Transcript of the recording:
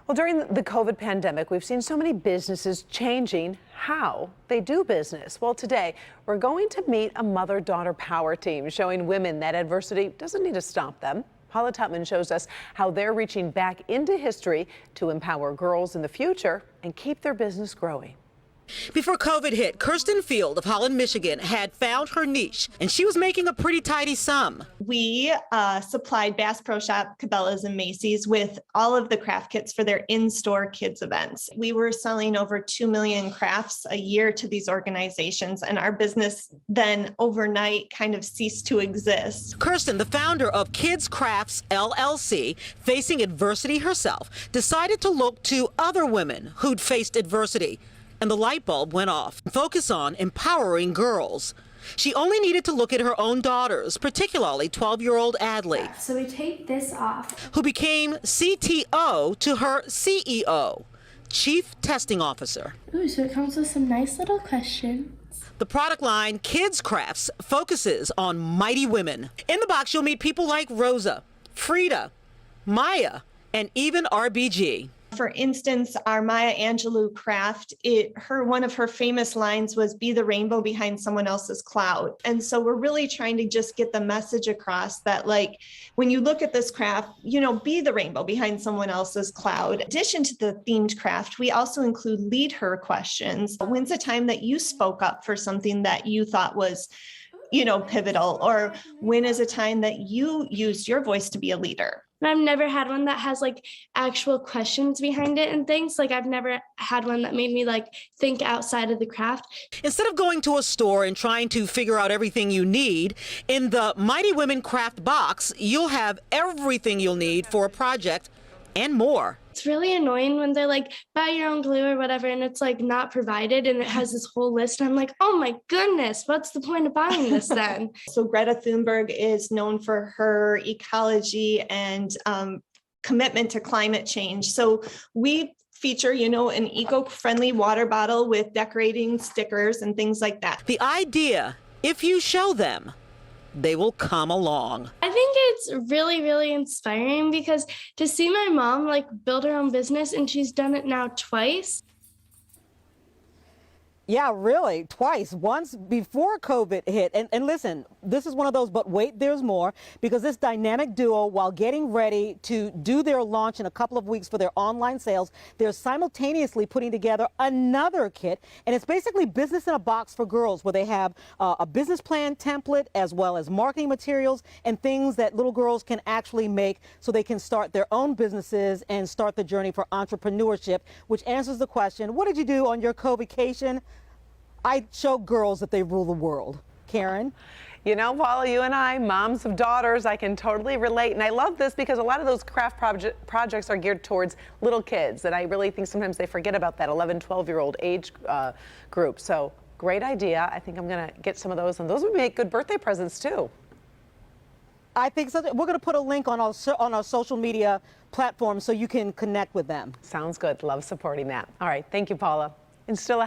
Well, during the COVID pandemic, we've seen so many businesses changing how they do business. Well, today we're going to meet a mother-daughter power team showing women that adversity doesn't need to stop them. Paula Tutman shows us how they're reaching back into history to empower girls in the future and keep their business growing. Before COVID hit, Kirsten Field of Holland, Michigan had found her niche, and she was making a pretty tidy sum. We supplied Bass Pro Shop, Cabela's, and Macy's with all of the craft kits for their in-store kids events. We were selling over 2 million crafts a year to these organizations, and our business then overnight kind of ceased to exist. Kirsten, the founder of Kids Crafts LLC, facing adversity herself, decided to look to other women who'd faced adversity. And the light bulb went off. Focus on empowering girls. She only needed to look at her own daughters, particularly 12-year-old Adley. So we take this off. Who became CTO to her CEO, Chief Testing Officer. Ooh, so it comes with some nice little questions. The product line, Kids Crafts, focuses on mighty women. In the box, you'll meet people like Rosa, Frida, Maya, and even RBG. For instance, our Maya Angelou craft, one of her famous lines was, "Be the rainbow behind someone else's cloud." And so we're really trying to just get the message across that, like, when you look at this craft, be the rainbow behind someone else's cloud. In addition to the themed craft, we also include lead her questions. When's the time that you spoke up for something that you thought was, pivotal? Or when is a time that you used your voice to be a leader? I've never had one that has actual questions behind it and things. I've never had one that made me think outside of the craft. Instead of going to a store and trying to figure out everything you need, in the Mighty Women Craft box, you'll have everything you'll need for a project and more. It's really annoying when they're buy your own glue or whatever, and it's not provided, and it has this whole list. And I'm like, oh my goodness, what's the point of buying this then? So Greta Thunberg is known for her ecology and commitment to climate change. So we feature, an eco-friendly water bottle with decorating stickers and things like that. The idea, if you show them, they will come along. I think it's really, really inspiring because to see my mom build her own business, and she's done it now twice. Yeah, really, twice. Once before COVID hit. And listen, this is one of those, but wait, there's more, because this dynamic duo, while getting ready to do their launch in a couple of weeks for their online sales, they're simultaneously putting together another kit. And it's basically business in a box for girls, where they have a business plan template as well as marketing materials and things that little girls can actually make so they can start their own businesses and start the journey for entrepreneurship, which answers the question, what did you do on your co-vacation? I show girls that they rule the world. Karen? Paula, you and I, moms of daughters, I can totally relate. And I love this because a lot of those craft projects are geared towards little kids. And I really think sometimes they forget about that 11, 12-year-old age group. So great idea. I think I'm going to get some of those. And those would make good birthday presents, too. I think so. We're going to put a link on our social media platforms so you can connect with them. Sounds good. Love supporting that. All right. Thank you, Paula. And still ahead.